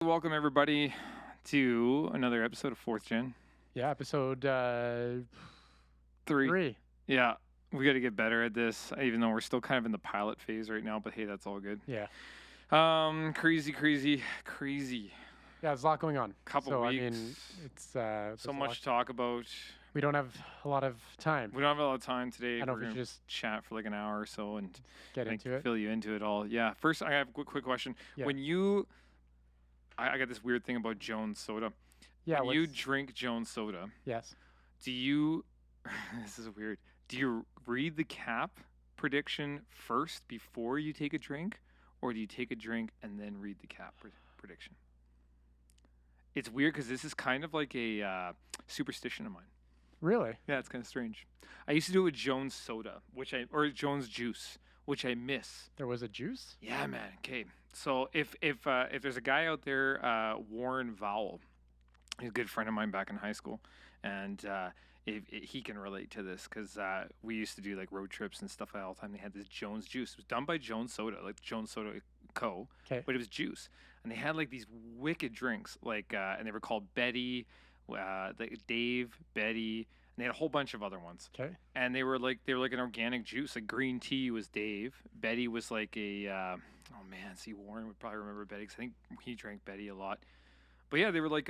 Welcome everybody to another episode of 4thGen. Yeah, episode 3. 3. Yeah, we got to get better at this, even though we're still kind of in the pilot phase right now. But hey, that's all good. Yeah. Crazy. Yeah, there's a lot going on. Couple weeks. I mean, it's So much to talk about. We don't have a lot of time. We don't have a lot of time today. I don't We're know if we gonna should just chat for like an hour or so and get into it. fill you into it all. Yeah. First, I have a quick question. Yeah. When you, I got this weird thing about Jones Soda. Yeah. When you drink Jones Soda, Yes. do you, this is weird, do you read the cap prediction first before you take a drink, or do you take a drink and then read the cap prediction? It's weird because this is kind of like a superstition of mine. Really? Yeah, it's kind of strange. I used to do it with Jones Soda, or Jones Juice, which I miss. There was a juice? Yeah, man. Okay, so if there's a guy out there, Warren Vowell, he's a good friend of mine back in high school, and if he can relate to this because we used to do like road trips and stuff all the time. They had this Jones Juice. It was done by Jones Soda, like Jones Soda Co. Okay. But it was juice, and they had like these wicked drinks, like and they were called Betty, Dave, Betty, and they had a whole bunch of other ones. Okay. And they were like an organic juice. Like green tea was Dave. Betty was like a oh man, see Warren would probably remember Betty because I think he drank Betty a lot. But yeah, they were like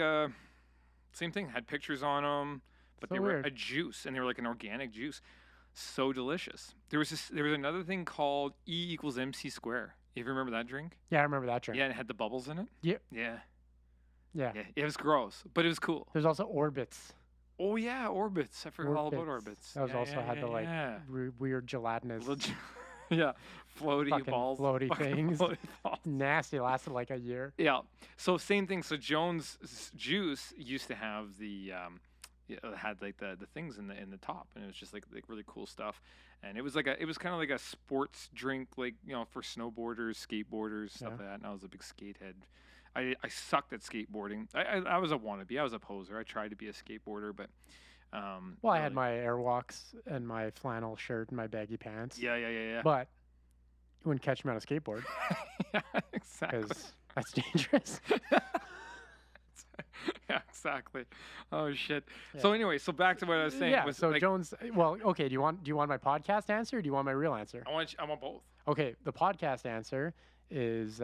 same thing. Had pictures on them, but So they were weird. a juice, and they were like an organic juice. So delicious. There was another thing called E equals MC square. You remember that drink? Yeah, I remember that drink. Yeah, and it had the bubbles in it. Yep. Yeah. Yeah. Yeah. It was gross, but it was cool. There's also Orbits. Oh yeah, Orbits. I forgot all about Orbits. That was Yeah, also yeah, had yeah, the like yeah. weird gelatinous Yeah, floaty fucking balls. floaty Fucking things. floaty balls. Nasty. Lasted like a year. Yeah. So same thing. So Jones Juice used to have the had like the things in the top, and it was just like really cool stuff. And it was kind of like a sports drink, like for snowboarders, skateboarders, stuff like that. And I was a big skate head. I sucked at skateboarding. I was a wannabe. I was a poser. I tried to be a skateboarder, but Well, I had my Airwalks and my flannel shirt and my baggy pants. yeah. But you wouldn't catch me on a skateboard Yeah, exactly. because that's dangerous. Yeah, exactly. Oh shit. Yeah. So anyway, so back to what I was saying. Yeah. So like, Jones. Well, okay. Do you want my podcast answer? Or do you want my real answer? I want both. Okay. The podcast answer is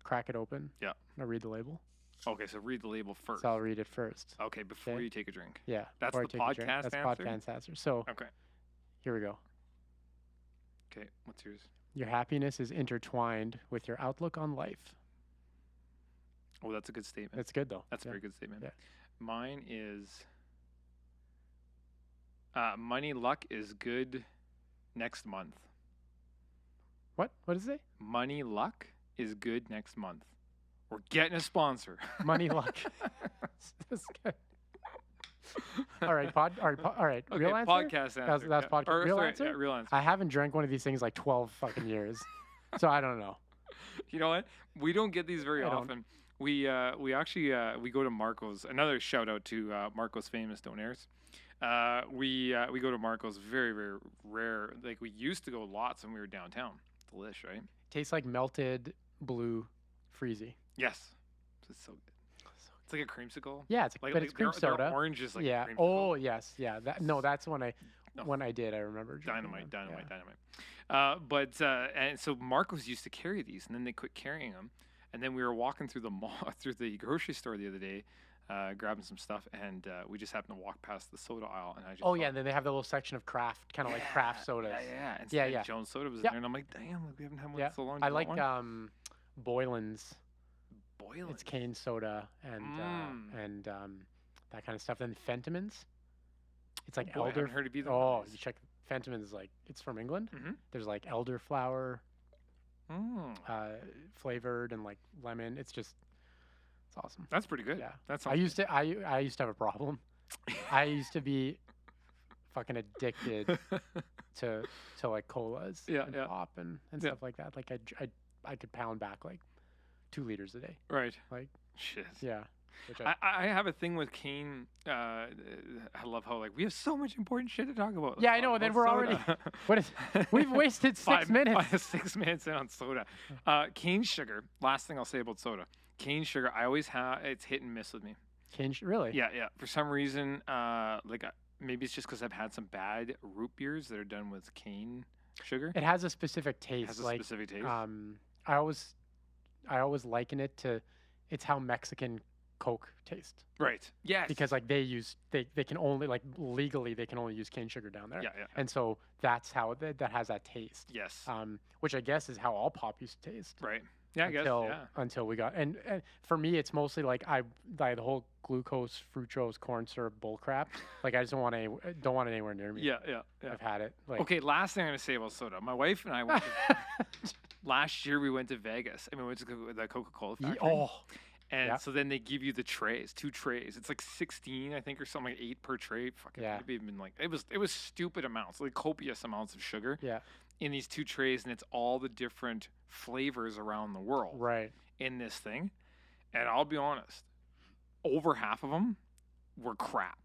crack it open. Yeah. I'll read the label. Okay, so read the label first. So I'll read it first. Okay, before Okay. you take a drink. Yeah. That's before I the take a drink. podcast That's answer? podcast answer. So Okay. here we go. Okay, what's yours? Your happiness is intertwined with your outlook on life. Oh, that's a good statement. That's good though. That's a Yeah. very good statement. Yeah. Mine is money luck is good next month. What? What does it say? Money luck is good next month. We're getting a sponsor. Money luck. That's good. All right. All right. Okay, Real answer. podcast answer. That's podcast. Or, Real sorry, answer? Yeah, real answer. I haven't drank one of these things like 12 fucking years, so I don't know. You know what? We don't get these very I don't. often. We actually we go to Marco's. Another shout out to Marco's Famous Donaires. We go to Marco's very rare. Like we used to go lots when we were downtown. Delish, right? Tastes like melted blue freezy. Yes, it's so good. It's like a creamsicle. Yeah, it's Like, but it's cream their soda. orange is like Yeah. creamsicle. Oh yes. Yeah. That's when I No. did. I remember. drinking Dynamite. them. But and so Marco's used to carry these, and then they quit carrying them. And then we were walking through the mall, through the grocery store the other day, grabbing some stuff, and we just happened to walk past the soda aisle, and I just Oh saw, yeah. And then they have the little section of craft, kind of like craft sodas. And Yeah, and yeah. Jones Soda was Yep. there, and I'm like, damn, like, we haven't had one Yeah. in so long. I Do you like want one? Boylan's. Boiling. It's cane soda and that kind of stuff. Then Fentimans. It's like Boy, I elder. haven't heard of either. Oh, you check Fentimans. Like it's from England. Mhm. There's like elderflower Mm. flavored and like lemon. It's awesome. That's pretty good. Yeah. That's I used to have a problem. I used to be fucking addicted to like colas Yeah, and yeah. pop and Yeah. stuff like that. Like I could pound back like 2 liters a day. right. Like Shit. yeah. which I have a thing with cane. I love how like we have so much important shit to talk about. Let's yeah, I talk know. And then about we're already. soda. What is? We've wasted 6 minutes. 6 minutes in on soda. Cane sugar. Last thing I'll say about soda. Cane sugar. I always have. It's hit and miss with me. Really? Yeah, yeah. For some reason, maybe it's just because I've had some bad root beers that are done with cane sugar. It has a specific taste. It has a like, specific taste. I always liken it to, it's how Mexican Coke tastes. Right. Yes. Because like they can only, like, legally they can only use cane sugar down there. Yeah, yeah. And so that's how that has that taste. Yes. Which I guess is how all pop used to taste. Right. Yeah, I guess. Yeah. Until we got, and for me, it's mostly like the whole glucose, fructose, corn syrup bull crap. Like I just don't want it anywhere near me. Yeah, yeah, yeah. I've had it. Like, okay, last thing I'm gonna say about soda. My wife and I went last year. We went to Vegas. I mean, we went to the Coca-Cola factory. Oh. And Yeah. so then they give you the trays, 2 trays. It's like 16, I think, or something, like 8 per tray. Fucking, Yeah. maybe even like it was stupid amounts, like copious amounts of sugar. Yeah. In these 2 trays, and it's all the different flavors around the world. Right. In this thing, and I'll be honest, over half of them were crap.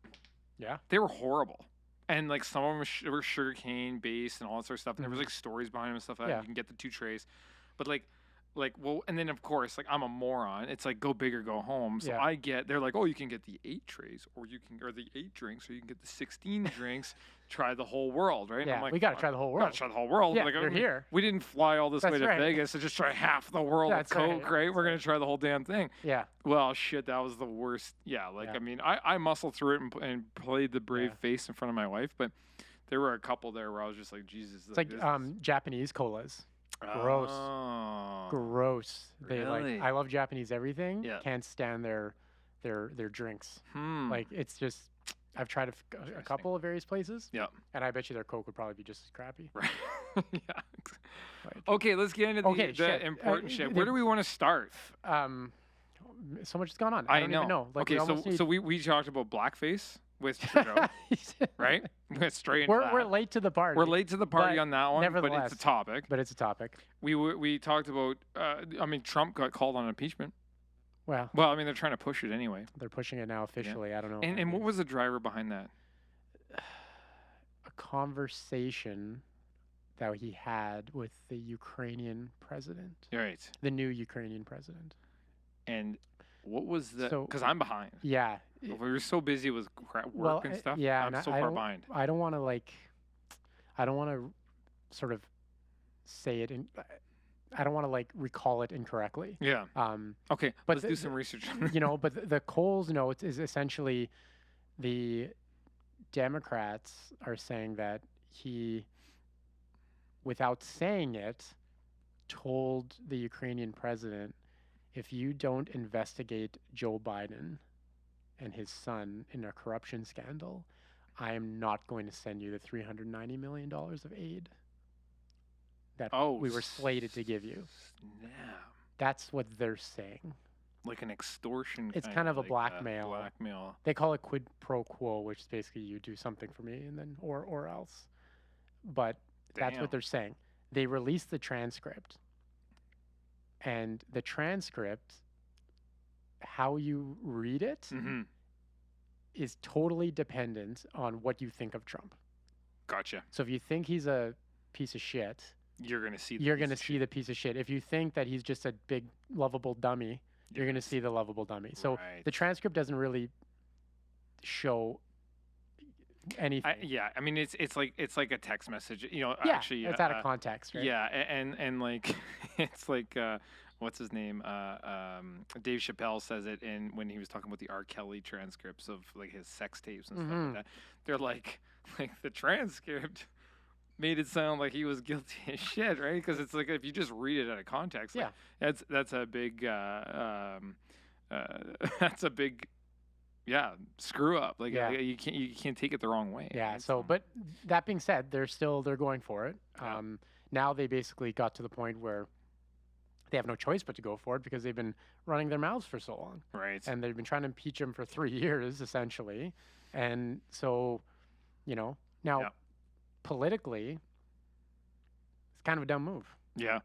Yeah. They were horrible. And like some of them were sugar cane based and all that sort of stuff. And there was like stories behind them and stuff like that. Yeah. You can get the 2 trays. But well, and then of course, like I'm a moron. It's like go big or go home. So Yeah. they're like, oh, you can get the 8 trays, or the 8 drinks, or you can get the 16 drinks. Try the whole world, right? And Yeah. I'm like, We gotta try the whole world. gotta try the whole world. Yeah. Like, You're here. we didn't fly all this way That's to right. Vegas to just try half the world of That's Coke, right. right? We're gonna try the whole damn thing. Yeah. Well, shit, that was the worst. Yeah, like Yeah. I mean, I muscled through it and played the brave Yeah. face in front of my wife, but there were a couple there where I was just like, Jesus. It's like Japanese colas. Gross. Oh, Gross. They really? like. I love Japanese everything. Yeah. Can't stand their drinks. Hmm. Like it's just. I've tried a Interesting. couple of various places. Yeah. And I bet you their Coke would probably be just as crappy. Right. Yeah. Like, Okay, let's get into the shit. important shit. Where do we want to start? So much has gone on. I don't know. even know. Like, Okay, we almost need... so we talked about blackface with Trudeau, right? We went straight into We're that. late to the party. We're late to the party but on that one, but nevertheless. it's a topic. But it's a topic. We talked about. I mean, Trump got called on impeachment. Well, Well, I mean, they're trying to push it anyway. they're pushing it now officially. I don't know. And what was the driver behind that? A conversation that he had with the Ukrainian president, Right. the new Ukrainian president. And what was the? So- Because I'm behind. Yeah. We were so busy with work Well, and stuff. yeah, I'm and so I far don't- behind. I don't want to I don't want to sort of say it in. I don't want to recall it incorrectly. Yeah. Okay. but Let's the- do some research. But the Coles note is essentially the Democrats are saying that he, without saying it, told the Ukrainian president, if you don't investigate Joe Biden and his son in a corruption scandal, I am not going to send you the $390 million of aid that we were slated to give you. Yeah. That's what they're saying. Like an extortion. It's kind of a like, blackmail. Blackmail. They call it quid pro quo, which is basically you do something for me and then or else. But that's Damn. what they're saying. They released the transcript. And the transcript, how you read it, Mm-hmm. is totally dependent on what you think of Trump. Gotcha. So if you think he's a piece of shit, You're gonna see. you're going to see the piece of shit. If you think that he's just a big lovable dummy, you're going to see the lovable dummy. So Right. the transcript doesn't really show anything. I mean, it's like a text message. You know, yeah, actually, it's out of context, right? Yeah, and like it's like what's his name? Dave Chappelle says it when he was talking about the R. Kelly transcripts of like his sex tapes and stuff Mhm. like that. They're like the transcript made it sound like he was guilty as shit, right? Because it's like if you just read it out of context, like, that's a big that's a big screw up. Like Yeah. you can't take it the wrong way. Yeah. right? So, but that being said, they're going for it. Yeah. Now they basically got to the point where they have no choice but to go for it because they've been running their mouths for so long, right. and they've been trying to impeach him for 3 years essentially. And so, now Yeah. politically, it's kind of a dumb move. Yeah.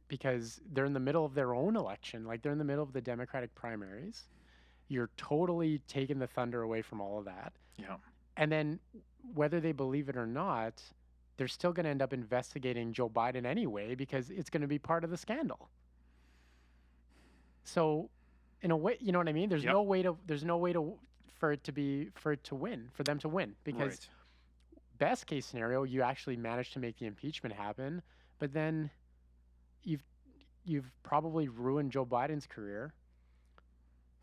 Because they're in the middle of their own election, like they're in the middle of the Democratic primaries. you're totally taking the thunder away from all of that. Yeah. And then whether they believe it or not, they're still going to end up investigating Joe Biden anyway because it's going to be part of the scandal. So, in a way, you know what I mean? Yep. There's no way to for it to win, for them to win, because Right. best case scenario, you actually manage to make the impeachment happen, but then you've you've probably ruined Joe Biden's career,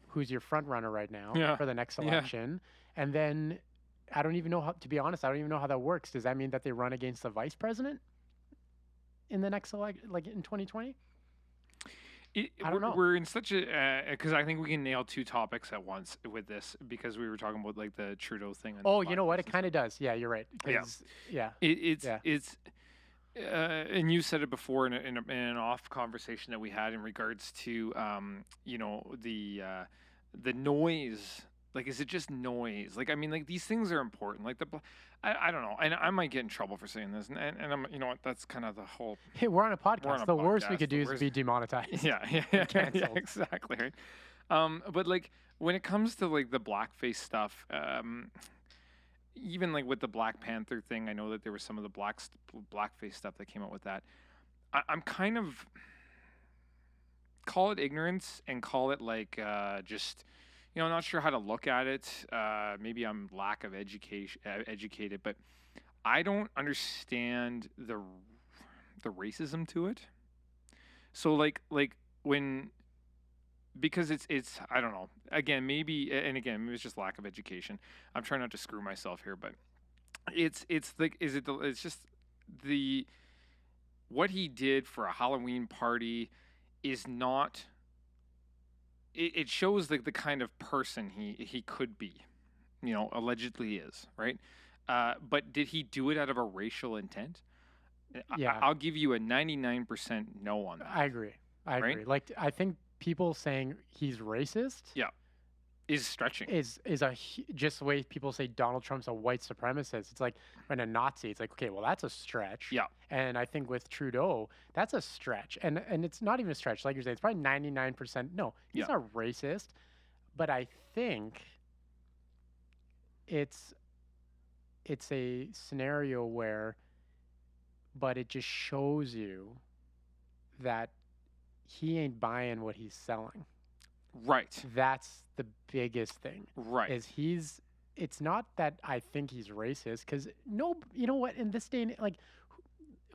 who's your front runner right now Yeah. for the next Yeah. election, and then I don't even know how. To be honest, I don't even know how that works. Does that mean that they run against the vice president in the next like in 2020? I don't know. We're in such a because I think we can nail two topics at once with this because we were talking about like the Trudeau thing. And Oh, you know what? It blackface and kind of does. Yeah, you're right. Yeah. 'Cause- yeah. stuff. Yeah. It's and you said it before in an off conversation that we had in regards to you know the noise. Like, is it just noise? Like, I mean, like these things are important. Like I don't know, and I might get in trouble for saying this, and I'm, you know what? That's kind of the whole. Hey, we're on a podcast. on a The worst we podcast, could the do is worst- be demonetized. Yeah, Canceled. exactly. Right. But like when it comes to like the blackface stuff, even like with the Black Panther thing, I know that there was some of the blackface stuff that came out with that. I'm kind of call it ignorance and call it like just you know, not sure how to look at it. Maybe I'm lack of educated, but I don't understand the racism to it. So like when because it's I don't know. Again, maybe and again, maybe it's just lack of education. I'm trying not to screw myself here, but it's like is it the it's just the what he did for a Halloween party is not it shows like the kind of person he could be, you know, allegedly is, right? But did he do it out of a racial intent? Yeah. I'll give you a 99% no on that. I agree. I Right? agree. Like, I think people saying he's racist Yeah. Is stretching. is just the way people say Donald Trump's a white supremacist. It's like, and a Nazi. It's like, okay, well, that's a stretch. Yeah. And I think with Trudeau, that's a stretch. And it's not even a stretch. Like you're saying, it's probably 99%. No, he's Yeah. not racist. But I think it's a scenario where, but it just shows you that he ain't buying what he's selling. Right. That's the biggest thing. Right. Is it's not that I think he's racist, because no, you know what, in this day and like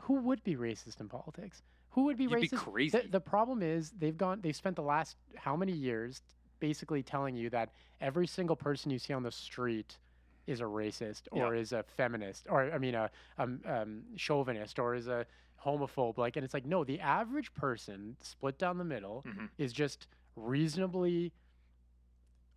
who would be racist in politics? Who would be You'd be racist? crazy. The problem is they've spent the last how many years basically telling you that every single person you see on the street is a racist or is a feminist or I mean a chauvinist or is a homophobe, like, and it's like, no, the average person split down the middle Mhm. is just reasonably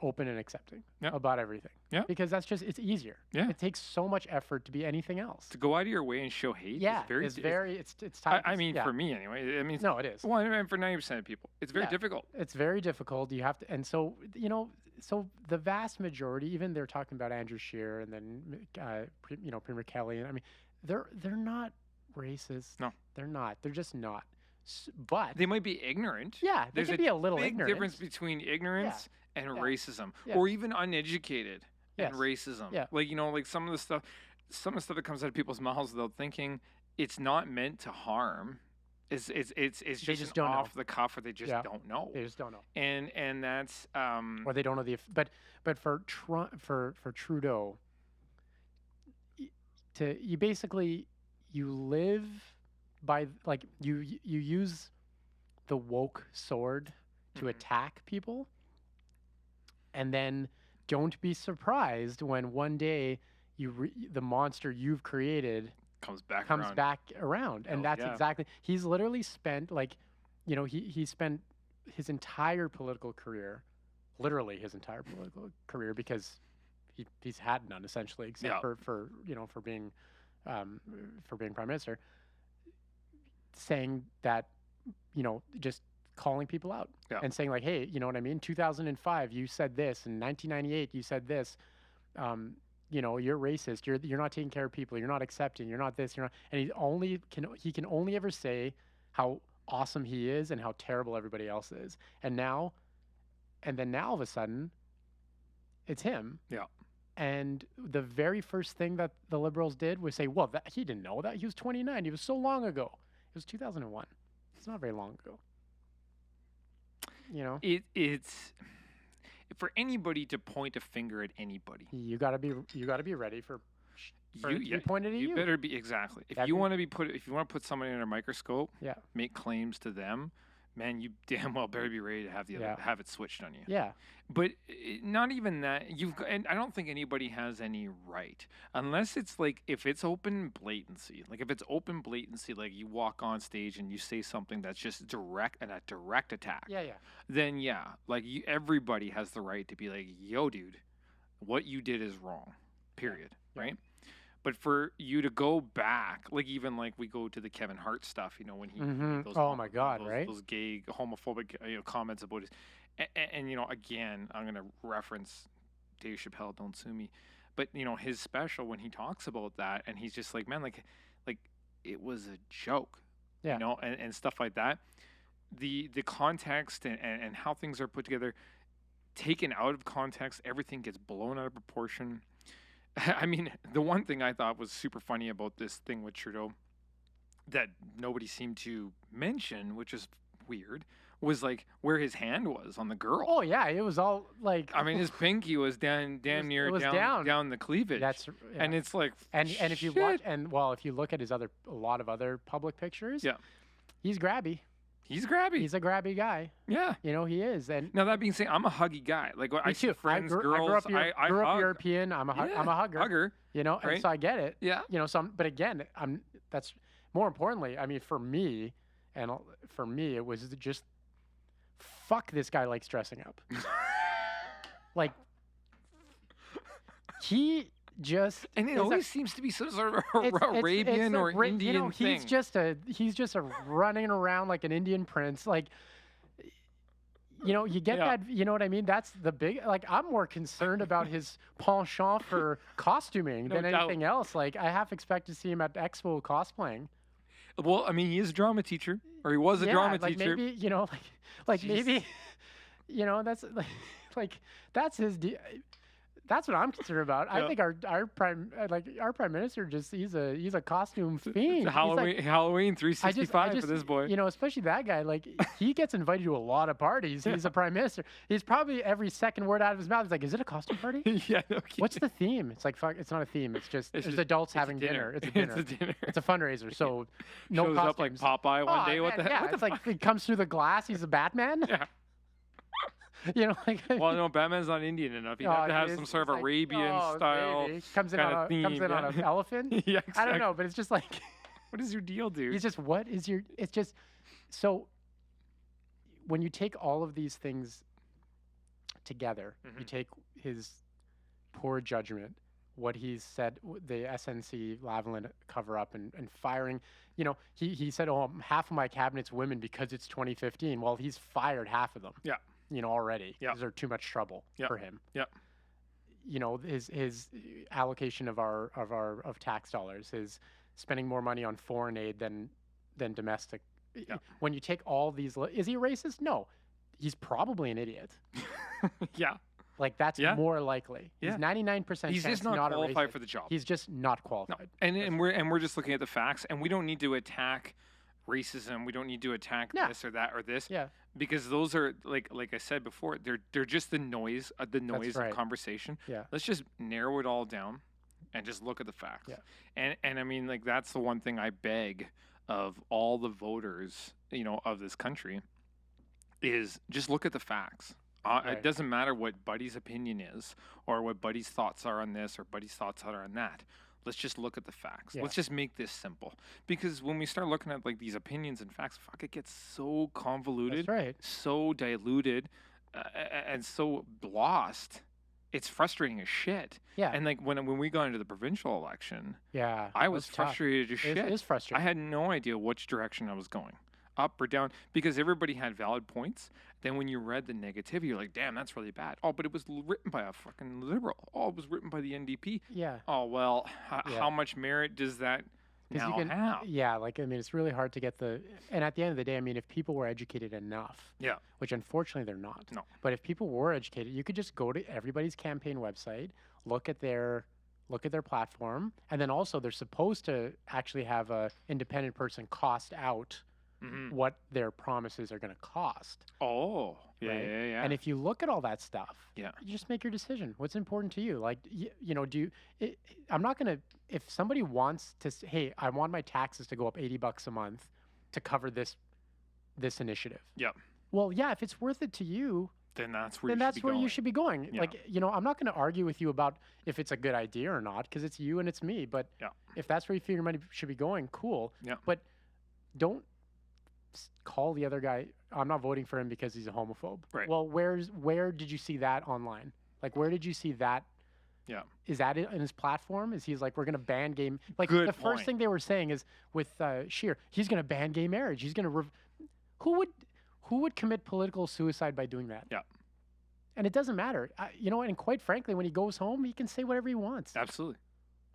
open and accepting Yep. about everything. Yeah. Because that's just, it's easier. Yeah. It takes so much effort to be anything else. To go out of your way and show hate Yeah. is very It's time. I mean yeah. for me anyway. I mean No, it is. well, and for 90% of people, it's very Yeah. difficult. It's very difficult. You have to, and so, you know, so the vast majority, even they're talking about Andrew Scheer and then, Premier Kelly, and I mean, they're not racist. No. They're not. They're just not. But They might be ignorant. yeah, they There's can a be a little big ignorant. difference between ignorance and Yeah. racism, Yeah. or even uneducated and Yes. racism. Yeah. Like, you know, like some of the stuff that comes out of people's mouths without thinking, it's not meant to harm. It's just just don't know. off the cuff, or they just Yeah. don't know. They just don't know, And that's or they don't know but for for Trudeau, you basically you live by, like, you use the woke sword to Mhm. attack people, and then don't be surprised when one day the monster you've created comes back comes around. back around. And Oh, that's yeah. exactly, he's literally spent, like, you know, he spent his entire political career, literally his entire political career, because he's had none essentially, except Yeah. for being prime minister, saying that, you know, just calling people out Yeah. and saying, like, hey, you know what I mean, 2005 you said this, in 1998 you said this, you know, you're racist, you're not taking care of people, you're not accepting, you're not this, you're not, and he can only ever say how awesome he is and how terrible everybody else is. And then now all of a sudden it's him. Yeah. And the very first thing that the Liberals did was say, well, he didn't know that. He was 29. He was so long ago. It was 2001. It's not very long ago. You know? It's for anybody to point a finger at anybody. You gotta be ready for it to be pointed at you. You better be exactly. If you want to put somebody under a microscope, yeah, make claims to them, man, you damn well better be ready to have it switched on you. Yeah. But not even that. And I don't think anybody has any right, unless it's like if it's open blatancy. Like if it's open blatancy, like you walk on stage and you say something that's just direct attack. Yeah, yeah. Then yeah, like everybody has the right to be like, yo, dude, what you did is wrong. Period. Yeah. Right. But for you to go back, like even like we go to the Kevin Hart stuff, you know, when he made those, oh my God, right? Those gay homophobic comments about his, and you know, again, I'm gonna reference Dave Chappelle, don't sue me, but you know his special when he talks about that, and he's just like, man, like it was a joke, yeah, you know, and stuff like that. The context and how things are put together, taken out of context, everything gets blown out of proportion. I mean, the one thing I thought was super funny about this thing with Trudeau that nobody seemed to mention, which is weird, was like where his hand was on the girl. Oh yeah, it was all like. I mean, his pinky was damn near down the cleavage. That's and it's like and if you watch if you look at a lot of other public pictures, yeah, he's grabby. He's grabby. He's a grabby guy. Yeah. You know, he is. And now that being said, I'm a huggy guy. Like I see friends, girls. I grew up European. I'm a hugger. Hugger. You know, right? And so I get it. Yeah. You know, but again, that's more importantly, I mean, for me, it was just fuck this guy likes dressing up. Like he just and it always seems to be some sort of Arabian or Indian thing. He's just a running around like an Indian prince. Like, you know, you get that. You know what I mean? That's the big. Like, I'm more concerned about his penchant for costuming than anything else. Like, I half expect to see him at Expo cosplaying. Well, I mean, he is a drama teacher, or he was a drama teacher. Maybe you know, like maybe, you know, that's like that's his. That's what I'm concerned about. I think our prime minister he's a costume fiend. Halloween 365 for this boy. You know, especially that guy. Like he gets invited to a lot of parties. He's a prime minister. He's probably every second word out of his mouth is like, "Is it a costume party? Yeah. No kidding. What's the theme?" It's like, fuck. It's not a theme. It's just adults having dinner. It's a dinner. It's a dinner. It's a fundraiser. So no shows costumes. up like Popeye one day. Man, what the heck? It's like he comes through the glass. He's a Batman. Yeah. You know, like well, no, Batman's not Indian enough. You have to have some sort of Arabian style comes in on an elephant. Yeah, exactly. I don't know, but it's just like, what is your deal, dude? It's just It's just so. When you take all of these things together, you take his poor judgment, what he said, the SNC Lavalin cover up and firing. You know, he said, "Oh, half of my cabinet's women because it's 2015." Well, he's fired half of them. Yeah. You know, already. Yeah. They're too much trouble for him. Yeah. You know, his allocation of tax dollars, his spending more money on foreign aid than domestic. Yeah. When you take all these, is he a racist? No, he's probably an idiot. Yeah. Like that's more likely. He's 99%. He's just not qualified for the job. He's just not qualified. No. And we're just looking at the facts, and we don't need to attack racism. We don't need to attack this or that or this. Yeah. Because those are like I said before, they're just the noise of conversation. Yeah. Let's just narrow it all down and just look at the facts. Yeah. And I mean, like that's the one thing I beg of all the voters, you know, of this country is just look at the facts. It doesn't matter what Buddy's opinion is or what Buddy's thoughts are on this or Buddy's thoughts are on that. Let's just look at the facts. Yeah. Let's just make this simple. Because when we start looking at like these opinions and facts, fuck, it gets so convoluted, so diluted, and so lost. It's frustrating as shit. Yeah. And like when we got into the provincial election, I was frustrated as shit. It is frustrating. I had no idea which direction I was going, up or down, because everybody had valid points. Then when you read the negativity, you're like, damn, that's really bad. Oh, but it was written by a fucking liberal. Oh, it was written by the NDP. Yeah. Oh, well, how much merit does that because you Now can, how? yeah, like, I mean, it's really hard to get and at the end of the day, I mean, if people were educated enough, Yeah. which unfortunately they're not, No. but if people were educated, you could just go to everybody's campaign website, look at their platform, and then also they're supposed to actually have a independent person cost out Mm-hmm. what their promises are going to cost, Oh. Yeah. right? Yeah. Yeah. And if you look at all that stuff, Yeah. you just make your decision. What's important to you? Like, you know, I'm not going to, if somebody wants to, hey, I want my taxes to go up $80 a month to cover this initiative. Yep. Well, yeah, if it's worth it to you, Then that's where then you should that's be where going. you should be going. Yeah. Like, you know, I'm not going to argue with you about if it's a good idea or not, because it's you and it's me. But Yeah. if that's where you feel your money should be going, cool. Yeah. But don't call the other guy, I'm not voting for him because he's a homophobe. Right. Well, where did you see that online? Like, where did you see that? Yeah. Is that in his platform? Is he's like, we're going to ban gay? Like, Good the first point. thing they were saying is with Scheer, he's going to ban gay marriage. He's going to who would commit political suicide by doing that? Yeah. And it doesn't matter. You know, and quite frankly, when he goes home, he can say whatever he wants. Absolutely.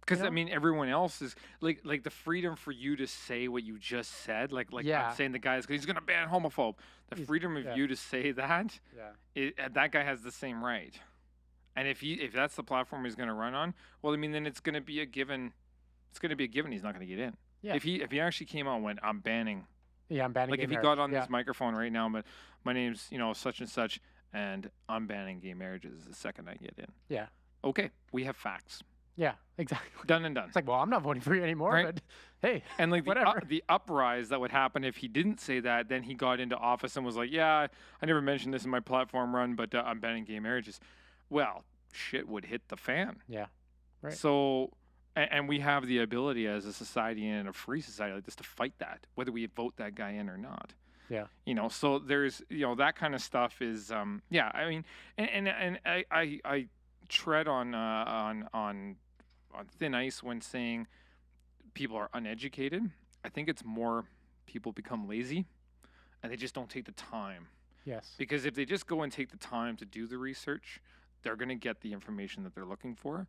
Because You know? I mean, everyone else is like the freedom for you to say what you just said. Like Yeah. I'm saying the guy's he's gonna ban homophobe. The He's- freedom of yeah. you to say that, Yeah. that guy has the same right. And if that's the platform he's gonna run on, well, I mean, then it's gonna be a given. It's gonna be a given. He's not gonna get in. Yeah. If he actually came out and went, I'm banning. Yeah, I'm banning Like gay if he marriage. got on Yeah. this microphone right now, but my name's such and such, and I'm banning gay marriages the second I get in. Yeah. Okay, we have facts. Yeah, exactly. Done and done. It's like, well, I'm not voting for you anymore, Right. but hey, And like whatever. the uprise that would happen if he didn't say that, then he got into office and was like, yeah, I never mentioned this in my platform run, but I'm banning gay marriages. Well, shit would hit the fan. Yeah. Right. So, and we have the ability as a society and a free society like this to fight that, whether we vote that guy in or not. Yeah. So there's, that kind of stuff is, yeah, I mean, and I tread on thin ice when saying people are uneducated. I think it's more people become lazy and they just don't take the time. Yes. Because if they just go and take the time to do the research, they're going to get the information that they're looking for,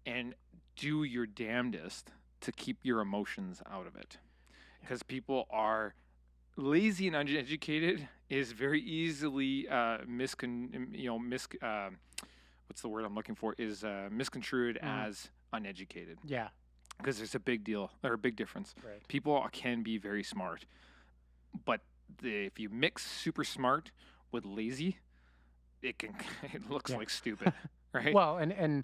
and do your damnedest to keep your emotions out of it. Because people are lazy and uneducated is very easily what's the word I'm looking for is misconstrued as uneducated. Yeah. Because there's a big deal or a big difference. Right. People can be very smart, but if you mix super smart with lazy, it looks Yeah. like stupid, right? Well, and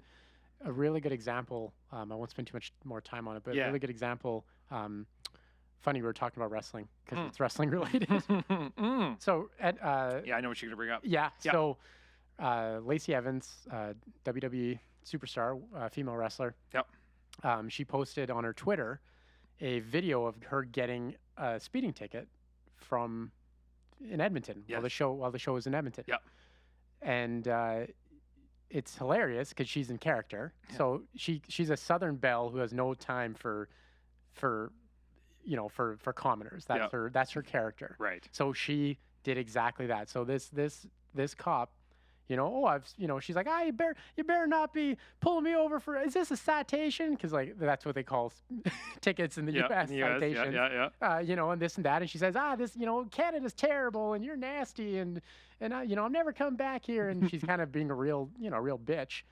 a really good example, I won't spend too much more time on it, but Yeah. a really good example, funny we were talking about wrestling because Mm. it's wrestling related. Mm. So at Yeah, I know what you're gonna bring up. yeah, Yeah. so Lacey Evans, WWE superstar, female wrestler. Yep. She posted on her Twitter a video of her getting a speeding ticket in Edmonton while Yes. the show was in Edmonton. Yep. And it's hilarious because she's in character. Yeah. So she's a Southern belle who has no time for commoners. That's Yep. that's her character. Right. So she did exactly that. So this cop, she's like, you better not be pulling me over is this a citation? Because like that's what they call tickets in the Yeah. U.S. Yes, citations. yeah. And this and that, and she says, this, Canada's terrible, and you're nasty, and I'm never coming back here, and she's kind of being a real bitch,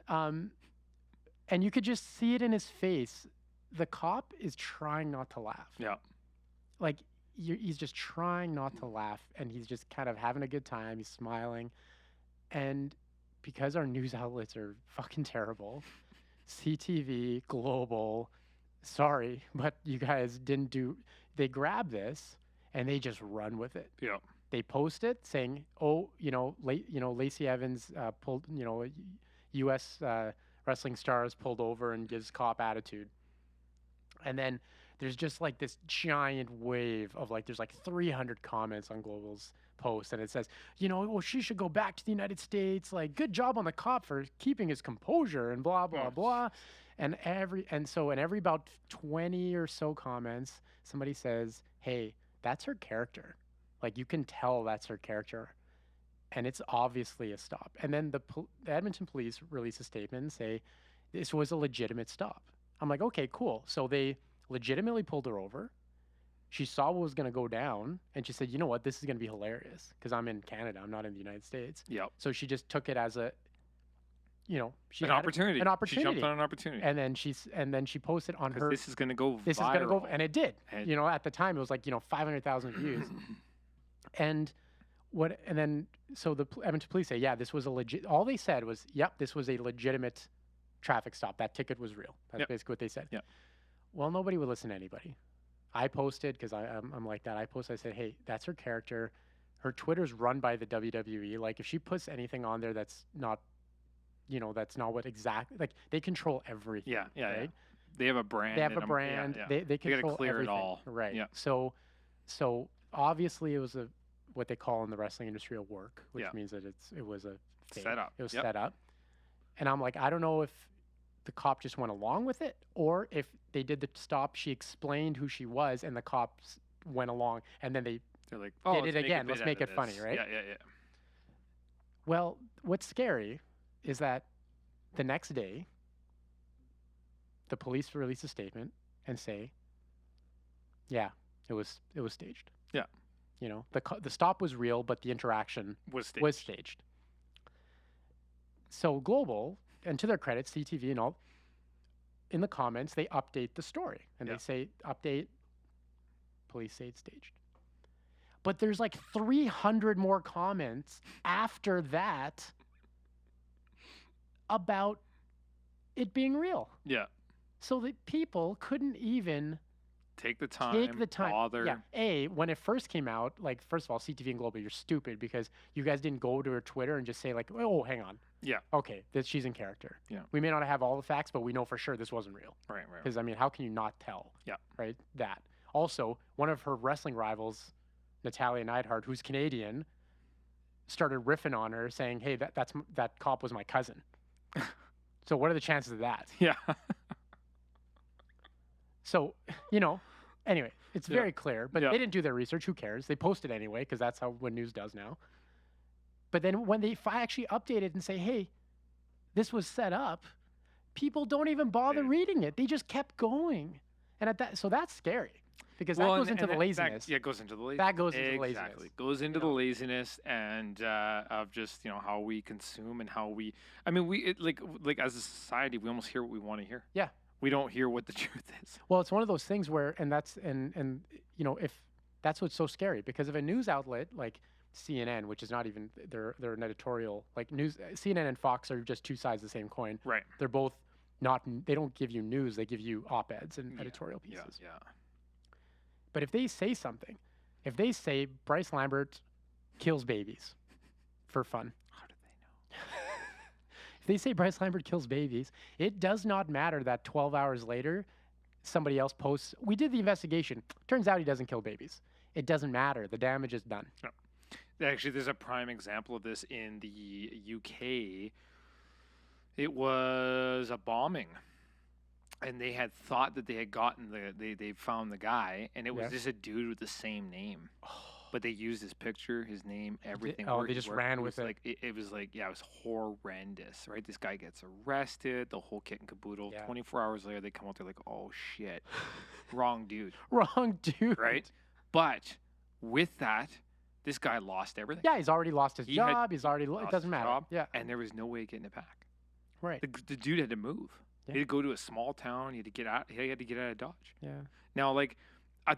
and you could just see it in his face. The cop is trying not to laugh. Yeah. Like he's just trying not to laugh, and he's just kind of having a good time. He's smiling, and because our news outlets are fucking terrible, CTV, Global, sorry, but you guys didn't do. They grab this and they just run with it. Yeah. They post it saying, Lacey Evans pulled, U.S. Wrestling stars pulled over and gives cop attitude. And then there's just like this giant wave of there's 300 comments on Global's post, and it says, she should go back to the United States. Like, good job on the cop for keeping his composure and blah blah blah. And every about 20 or so comments, somebody says, hey, that's her character. Like, you can tell that's her character. And it's obviously a stop. And then the Edmonton police release a statement and say, this was a legitimate stop. I'm like, okay, cool. So they legitimately pulled her over. She saw what was going to go down, and she said, "You know what? This is going to be hilarious because I'm in Canada. I'm not in the United States." Yep. So she just took it as a, she An had opportunity. an She opportunity, jumped on an opportunity. and then she posted on 'Cause her. this is going to go This is viral. going to go, and it did. And- At the time it was like 500,000 views, and then so the Edmonton police say, yeah, this was a legit. All they said was, yep, this was a legitimate traffic stop. That ticket was real. That's Yep. basically what they said. Yep. Well, nobody would listen to anybody. I posted, because I'm like that. I posted, I said, hey, that's her character. Her Twitter's run by the WWE. Like, if she puts anything on there that's not, that's not what exactly, like, they control everything. Yeah. Right? They have a brand. They have a and brand. Yeah. They control gotta clear everything. it all. Right. Yeah. So obviously it was what they call in the wrestling industry a work, which Yeah. means that it was a fake. Setup. It was Yep. set up. And I'm like, I don't know if the cop just went along with it, or if they did the stop, she explained who she was, and the cops went along, and then They're like, oh, did let's it make a again. bit Let's out make of it funny, this. right? Yeah. Well, what's scary is that the next day, the police release a statement and say, yeah, it was staged. Yeah. The stop was real, but the interaction Was staged. was staged. So Global, and to their credit, CTV and all, in the comments, they update the story. And Yeah. they say, update, police say it's staged. But there's like 300 more comments after that about it being real. Yeah. So that people couldn't even Take the time. Bother. Yeah. When it first came out, like, first of all, CTV and Global, you're stupid because you guys didn't go to her Twitter and just say, like, oh, hang on. Yeah. Okay, she's in character. Yeah. We may not have all the facts, but we know for sure this wasn't real. Right. Because, I mean, how can you not tell? Yeah. Right? That. Also, one of her wrestling rivals, Natalia Neidhart, who's Canadian, started riffing on her, saying, hey, that cop was my cousin. So what are the chances of that? Yeah. So, anyway, it's Yeah. very clear, but Yeah. they didn't do their research. Who cares? They post it anyway, because that's what news does now. But then when they actually update it and say, hey, this was set up, people don't even bother Dude. reading it. They just kept going. And so that's scary, because that goes into the laziness. It goes into the laziness. That goes into the laziness. Exactly. Goes into the laziness and of just, how we consume and how we, I mean, like as a society, we almost hear what we want to hear. Yeah. We don't hear what the truth is. Well, it's one of those things where, if that's what's so scary, because if a news outlet like CNN, which is not even, they're an editorial, like news, CNN and Fox are just two sides of the same coin. Right. They're both they don't give you news, they give you op-eds and editorial pieces. Yeah. But if they say something, if they say Bryce Lambert kills babies for fun, How do they know? if they say Bryce Lambert kills babies, it does not matter that 12 hours later, somebody else posts, we did the investigation. Turns out he doesn't kill babies. It doesn't matter. The damage is done. No. Actually, there's a prime example of this in the UK. It was a bombing. And they had thought that they had gotten they found the guy, and it was just a dude with the same name. But they used his picture, his name, everything. They just ran with it. Like, it was like, it was horrendous, right? This guy gets arrested, the whole kit and caboodle. Yeah. 24 hours later, they come out there like, oh shit, wrong dude, Wrong dude. right? But with that, this guy lost everything. Yeah, he's already lost his He had job. He's already, it lost doesn't his matter. job, Yeah. And there was no way of getting it back. Right. The dude had to move. Yeah. He had to go to a small town. He had to get out. He had to get out of Dodge. Yeah. Now, like,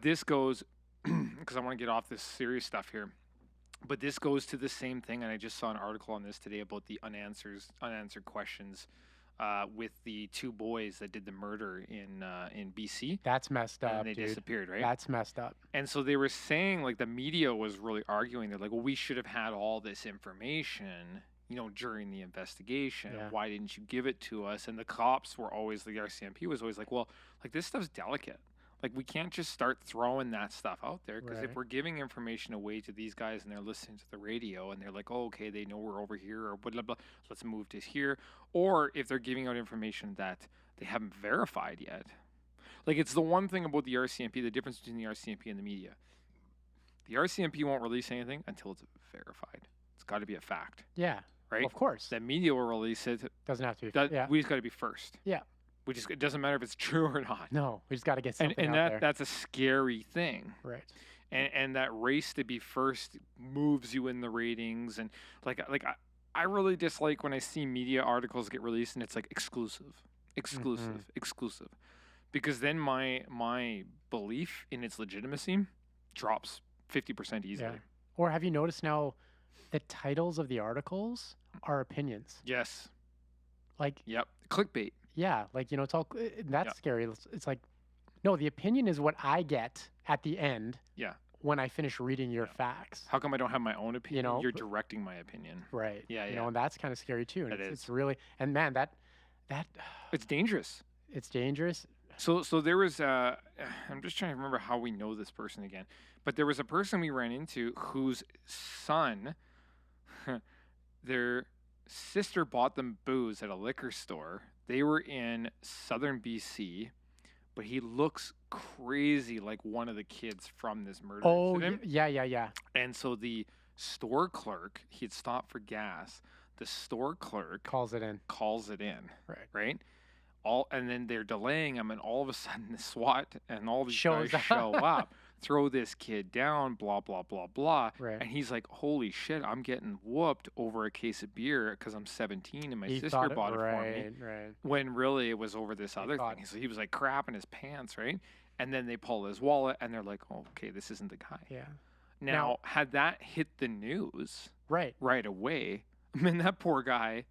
this goes, because I want to get off this serious stuff here, but this goes to the same thing. And I just saw an article on this today about the unanswered questions with the two boys that did the murder in BC. That's messed up, And they dude. disappeared, right? That's messed up. And so they were saying, like, the media was really arguing. They're like, well, we should have had all this information, during the investigation. Yeah. Why didn't you give it to us? And the cops were always, the RCMP was always like, well, like, this stuff's delicate. Like, we can't just start throwing that stuff out there, because if Right. we're giving information away to these guys and they're listening to the radio and they're like, oh, okay, they know we're over here, or blah, blah, blah, let's move to here. Or if they're giving out information that they haven't verified yet. Like, it's the one thing about the RCMP, the difference between the RCMP and the media. The RCMP won't release anything until it's verified. It's got to be a fact, Yeah. right? Well, of course. The media will release it. Doesn't have to be. That Yeah. we just got to be first. Yeah. It doesn't matter if it's true or not. No, we just got to get And something and out there. that's a scary thing. Right. And that race to be first moves you in the ratings, and I really dislike when I see media articles get released and it's like exclusive, Mm-hmm. exclusive, because then my belief in its legitimacy drops 50% Yeah. easily. Or have you noticed now the titles of the articles are opinions? Yes. Like, Yep. Clickbait. yeah, like, it's all, that's Yep. scary. It's like, no, the opinion is what I get at the end Yeah. when I finish reading your facts. How come I don't have my own opinion? know, You're but- directing my opinion. Right. Yeah, You yeah. know, and that's kind of scary too. And It it's is. really, and man, that, It's dangerous. it's dangerous. So there was I'm just trying to remember how we know this person again. But there was a person we ran into whose son their sister bought them booze at a liquor store. They were in southern BC, but he looks crazy like one of the kids from this murder Oh, incident. yeah. And so the store clerk, he'd stopped for gas. The store clerk Calls it in. calls it in, Right. right? And then they're delaying him, and all of a sudden the SWAT and all these Shows guys show up, throw this kid down, blah blah blah blah, Right. and he's like, "Holy shit, I'm getting whooped over a case of beer because I'm 17 and my He sister thought bought it for me." Right. When really it was over this other thought- thing. So he was like crapping his pants, right? And then they pull his wallet, and they're like, "Oh, okay, this isn't the guy." Yeah. Now, had that hit the news Right. right away, I mean, that poor guy,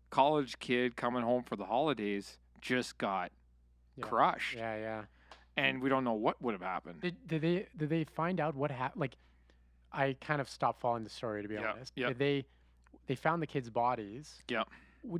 college kid coming home for the holidays, just got Yeah. crushed, Yeah. and we don't know what would have happened. Did they find out what happened? Like, I kind of stopped following the story, to be Yeah, honest. yeah. They found the kids' bodies. Yeah.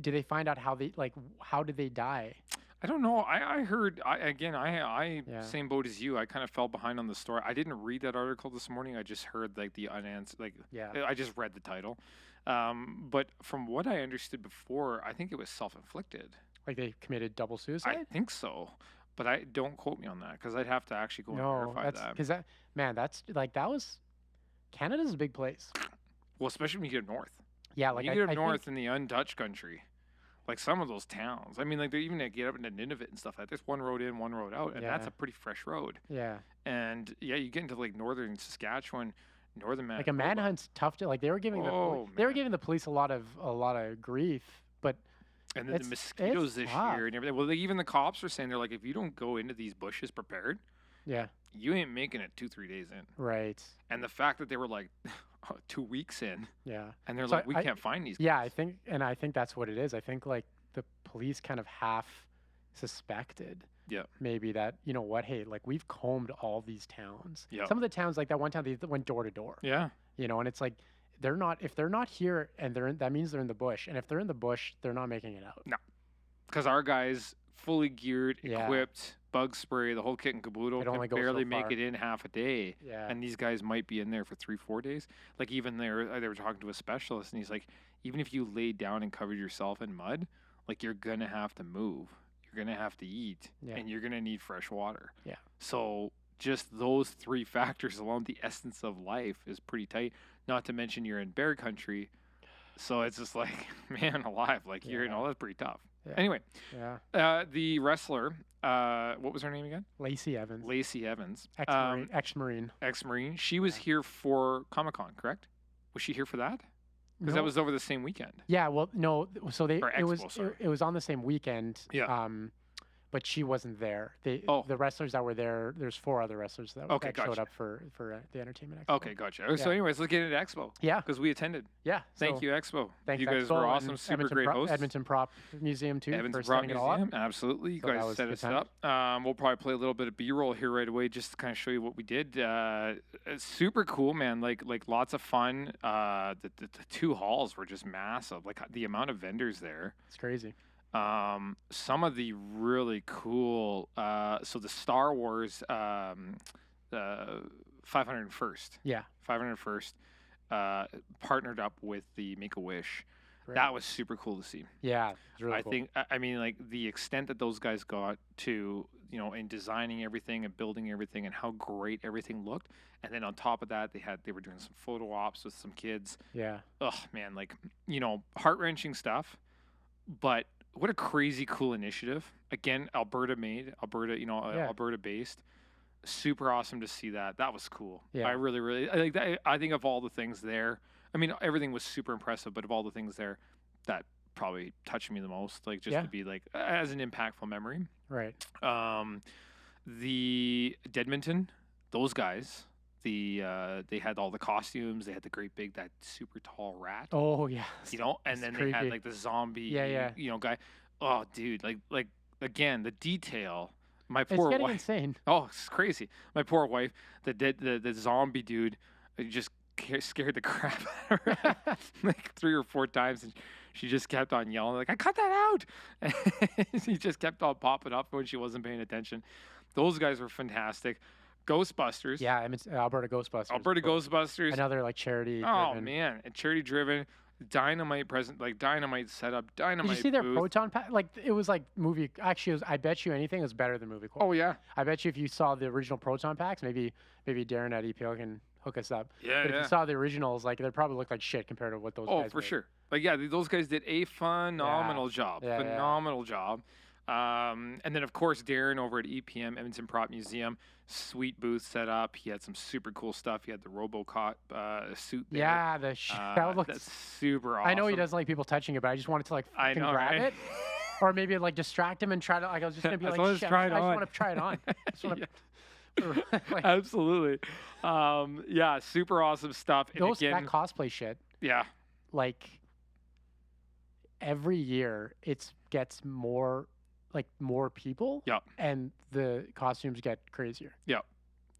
Did they find out how did they die? I don't know. I heard I Yeah. same boat as you. I kind of fell behind on the story. I didn't read that article this morning. I just heard like the unanswered, like Yeah. I just read the title. But from what I understood before, I think it was self-inflicted. Like they committed double I suicide? think so, but I don't quote me on that because I'd have to actually go and No, verify that's that. because that was Canada's a big place. Well, especially when you get up north. Yeah, When like you I get up think, north in the untouched country, like some of those towns. I mean, like they even get up into Nunavut and stuff like that. There's one road in, one road out, and that's Yeah. a pretty fresh road. yeah, And yeah, you get into like northern Saskatchewan, northern like a Manitoba. manhunt's tough to like. They were giving Oh, they were man. giving the police a lot of grief, but And then the it's mosquitoes this tough. year and everything. Well, even the cops are saying they're like, if you don't go into these bushes prepared, yeah, you ain't making it 2-3 days in. right, And the fact that they were like 2 weeks in, yeah. and they're So like, we can't find these. Yeah, I think that's what it is. I think like the police kind of half suspected. Yeah. Maybe that, you know what, hey, like we've combed all these towns. Yeah. Some of the towns, like that one town, they went door to door. Yeah. And it's like if they're not here and that means they're in the bush. And if they're in the bush, they're not making it out. Because our guys fully geared, Yeah. equipped, bug spray, the whole kit and caboodle, It only can goes so barely make far. it in half a day. Yeah. And these guys might be in there for 3-4 days. Like even they were talking to a specialist, and he's like, even if you laid down and covered yourself in mud, like you're gonna have to move, you're gonna have to eat, Yeah. and you're gonna need fresh water. Yeah. So just those 3 factors alone, the essence of life is pretty tight. Not to mention you're in bear country, so it's just like, man alive, like you're Yeah. that's pretty tough. Yeah. Anyway, Yeah. the wrestler, what was her name again? Lacey Evans, Lacey Evans, ex-Marine. ex-Marine. She was Yeah. here for Comic-Con, correct? Was she here for that? Because that No. was over the same weekend. Yeah, well, no. So Or it was Expo, sorry. it was on the same weekend. Yeah. But she wasn't there. Oh. The wrestlers that were there. There's 4 other wrestlers that Okay, showed gotcha. up for the entertainment expo. Okay, gotcha. So, Yeah. anyways, let's get into Expo Yeah. because we attended. Yeah. Thank so you, Expo. Thanks, You guys Expo, were and awesome, super Edmonton great hosts. Edmonton Prop Museum too Evans for Prop setting it all up. Museum, absolutely. You So that guys was set good us time. up. We'll probably play a little bit of B-roll here right away, just to kind of show you what we did. It's super cool, man. Like lots of fun. The 2 halls were just massive. Like the amount of vendors there. It's crazy. Some of the really cool. So the Star Wars 501st. Yeah. 501st partnered up with the Make-A-Wish. Great. That was super cool to see. Yeah. It's really I cool. think I mean like the extent that those guys got to, in designing everything and building everything and how great everything looked. And then on top of that, they were doing some photo ops with some kids. Yeah. Ugh, man, like, heart-wrenching stuff, but what a crazy cool initiative. Again, Alberta made, Alberta, Yeah. Alberta based. Super awesome to see that. That was cool. I Yeah. really, really, I like that. I think of all the things there. I mean, everything was super impressive, but of all the things there, that probably touched me the most. Like just Yeah. to be like as an impactful memory. Right. Um, the Dedmonton, those guys. They had all the costumes. They had the great big that super tall rat. Oh yeah. And It's then they had creepy. like the zombie, Yeah, yeah. guy. Oh, dude, like again, the detail. My It's poor getting wife. insane. Oh, it's crazy. My poor wife, the zombie dude, just scared the crap out of her like 3 or 4 times, and she just kept on yelling like, "I cut that out!" And he just kept on popping up when she wasn't paying attention. Those guys were fantastic. Ghostbusters, Yeah, I mean, it's Alberta Ghostbusters. Alberta of course. Ghostbusters. Another like charity Oh driven. man, and charity driven, dynamite present, like dynamite setup, Did you dynamite see their booth. proton pack? Like it was like movie. Actually, it was, I bet you anything was better than movie quality. Oh yeah, I bet you if you saw the original proton packs, maybe Darren at EPL can hook us up. yeah, But if yeah. you saw the originals, like they probably looked like shit compared to what those Oh, guys for made. sure. Like yeah, those guys did a phenomenal job. Yeah, yeah. Phenomenal job. And then of course Darren over at EPM Edmonton Prop Museum, sweet booth set up. He had some super cool stuff. He had the RoboCop suit there. Yeah, the that looks. That's super awesome. I know he doesn't like people touching it, but I just wanted to like I fucking know, grab right? it, or maybe like distract him and try to like I was just gonna be I like, just wanna shit, try it I just on. want to try it on. I just wanna, like, Absolutely. Yeah, super awesome stuff. And that again, cosplay shit. yeah. Like every year, it gets more people. Yep. And the costumes get crazier. Yep.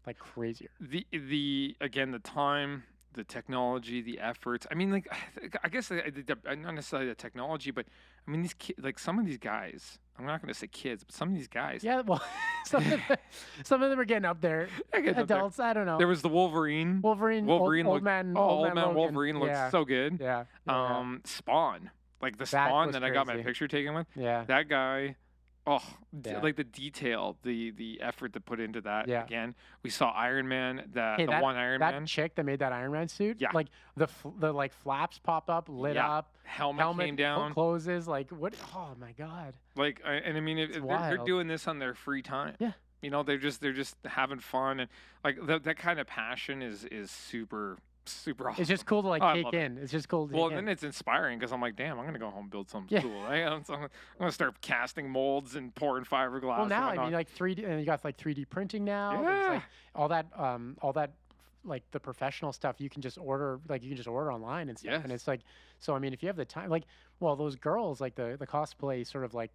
Like crazier. The again, the time, the technology, the efforts. I mean, like I guess not necessarily the technology, but I mean these like some of these guys. I'm not going to say kids, but some of these guys. Yeah, well, some of them are getting up there. They're getting up there. Adults, I don't know. There was the Wolverine. Wolverine, Wolverine old looked, man, old man Logan. Wolverine looked Yeah, so good. yeah, yeah. Spawn, like the That Spawn was that I got my crazy. picture taken with. Yeah. That guy. Oh, Yeah. like the detail, the effort to put into that. Yeah. Again, we saw Iron Man, Hey, the one Iron that Man chick that made that Iron Man suit, Yeah. like the like flaps pop up, lit Yeah. up, helmet came down. closes, like what? Oh my god! Like, and I mean, if they're wild. doing this on their free time, Yeah. they're just having fun, and like that kind of passion is super awesome. It's just cool to like Oh, I take love it. in. It's just cool to Well, take then in. it's inspiring because I'm like, damn, I'm gonna go home and build something Yeah. cool. I'm gonna start casting molds and pouring fiberglass. Well, now and I mean, like 3D, and you got like 3D printing now. There's, Yeah. like all that, like the professional stuff you can just order, like you can just order online and stuff. And Yes. it's like, so I mean, if you have the time, like, well, those girls, like the cosplay, sort of like,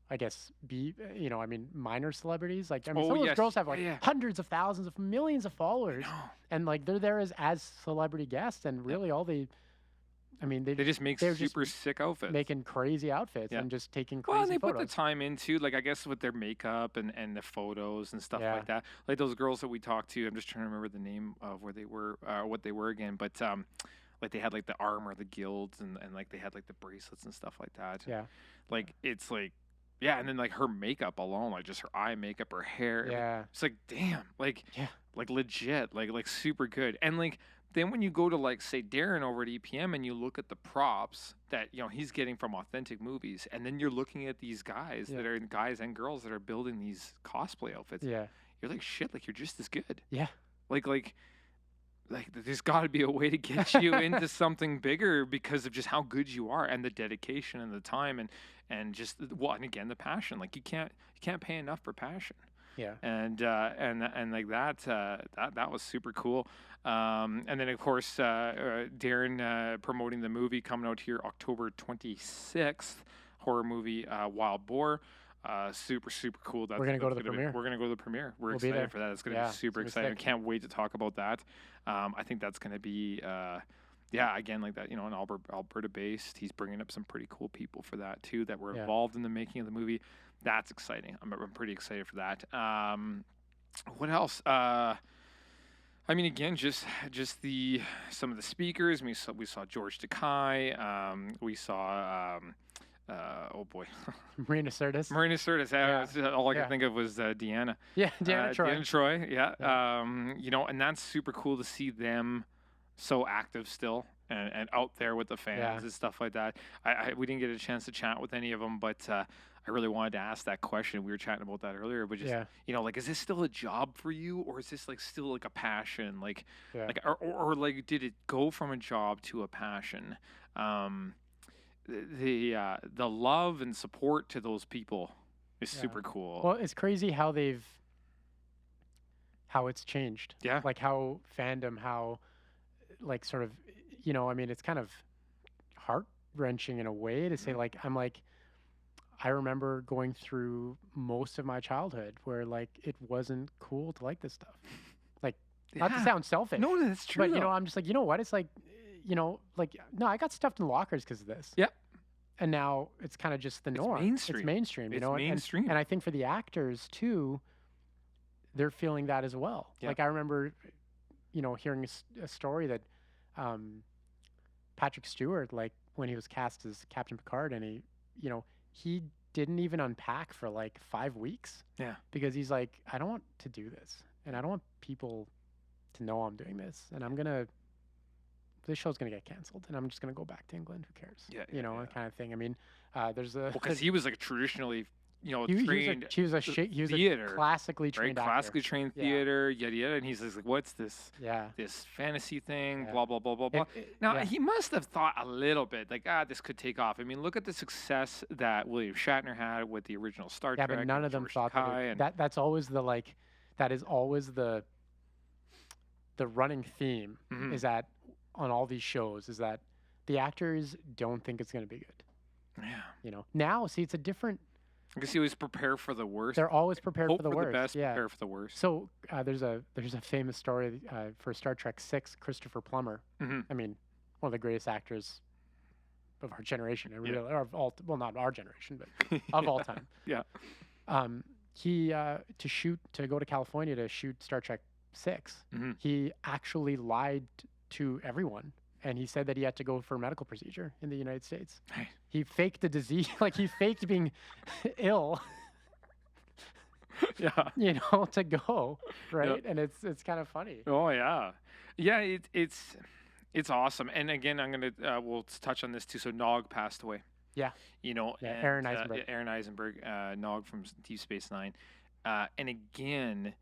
I guess, I mean, minor celebrities. Like, I mean, Oh, some of those yes. girls have like Yeah. hundreds of thousands of millions of followers, No. and like they're there as celebrity guests, and really all I mean, They just make they're just super sick outfits. making crazy outfits Yeah. and just taking crazy Well, and they photos. put the time into, like, I guess with their makeup and the photos and stuff Yeah. like that. Like those girls that we talked to, I'm just trying to remember the name of where they were, what they were again. But like they had like the armor, the guilds, and like they had like the bracelets and stuff like that. And, Yeah. like it's like, yeah, and then like her makeup alone, like just her eye makeup, her hair. Yeah. It's like damn, like Yeah. like legit, like super good. And like then when you go to like say Darren over at EPM and you look at the props that he's getting from authentic movies, and then you're looking at these guys Yeah. that are guys and girls that are building these cosplay outfits. Yeah. You're like shit, like you're just as good. Yeah. Like there's got to be a way to get you into something bigger because of just how good you are and the dedication and the time and just and again the passion. Like you can't pay enough for passion. Yeah. And like that was super cool. And then of course Darren promoting the movie coming out here October 26th, horror movie Wild Boar. Super cool. We're gonna go to the premiere. We're gonna go to the premiere. We're We'll be excited there. for that. It's gonna Yeah, be super it's gonna be exciting. sick. Can't wait to talk about that. I think that's gonna be again like that. An Alberta based. He's bringing up some pretty cool people for that too that were Yeah. involved in the making of the movie. That's exciting. I'm pretty excited for that. What else? I mean, again, just some of the speakers. We saw George Takei. We saw oh boy, Marina Sirtis. Marina Sirtis. All I Yeah. could think of was Deanna. Yeah, Deanna Troy. Deanna Troy. Yeah. And that's super cool to see them so active still and out there with the Yeah. fans and stuff like that. We didn't get a chance to chat with any of them, but I really wanted to ask that question. We were chatting about that earlier, but just Yeah. like, is this still a job for you, or is this like still like a passion? Yeah. Or like, did it go from a job to a passion? Um, the love and support to those people is Yeah. super cool. Well, it's crazy how it's changed. Yeah. Like how fandom, how like sort of, I mean, it's kind of heart wrenching in a way to say Mhm. like I remember going through most of my childhood where like it wasn't cool to like this stuff. Like, not to Yeah. sound selfish, No, that's true but though. I'm just like, you know what? It's like, like no, I got stuffed in lockers because of this. Yep. And now it's kind of just the It's norm. It's mainstream. mainstream, It's and mainstream. and I think for the actors too, they're feeling that as well. Yeah. Like I remember, hearing a story that um, Patrick Stewart, like when he was cast as Captain Picard, and he didn't even unpack for like 5 weeks Yeah. because he's like, I don't want to do this, and I don't want people to know I'm doing this, and this show's gonna get canceled, and I'm just gonna go back to England. Who cares? Yeah. Yeah. Yeah. That kind of thing. I mean, there's Well, because he was like traditionally, trained he was a theater, classically right? trained actor. Classically trained Yeah. theater, yada yada. And he's just like, "What's this? Yeah. This fantasy thing? Yeah. Blah blah blah blah blah." Now Yeah. he must have thought a little bit like, this could take off. I mean, look at the success that William Shatner had with the original Star Yeah, Trek. but none and of them George thought that Takei and that's always that is always the running theme Mhm. is that on all these shows is that the actors don't think it's going to be good. yeah. Now, see, it's a different. I guess he always prepare for the worst. They're always prepared Hope for the for worst. the best, Yeah. prepare for the worst. So there's a famous story for Star Trek VI, Christopher Plummer. hmm I mean, one of the greatest actors of our generation, and Yeah. really, or of all, well, not our generation, but of all time. Yeah. He to go to California to shoot Star Trek VI. hmm He actually lied to everyone, and he said that he had to go for a medical procedure in the United States. Hey. He faked a disease, like he faked being ill, Yeah. to go, right? Yeah. And it's kind of funny. Oh yeah, yeah. It's awesome. And again, I'm gonna we'll touch on this too. So Nog passed away. Yeah. Yeah, Yeah, Aaron Eisenberg. Aaron Eisenberg, Nog from Deep Space Nine. And again,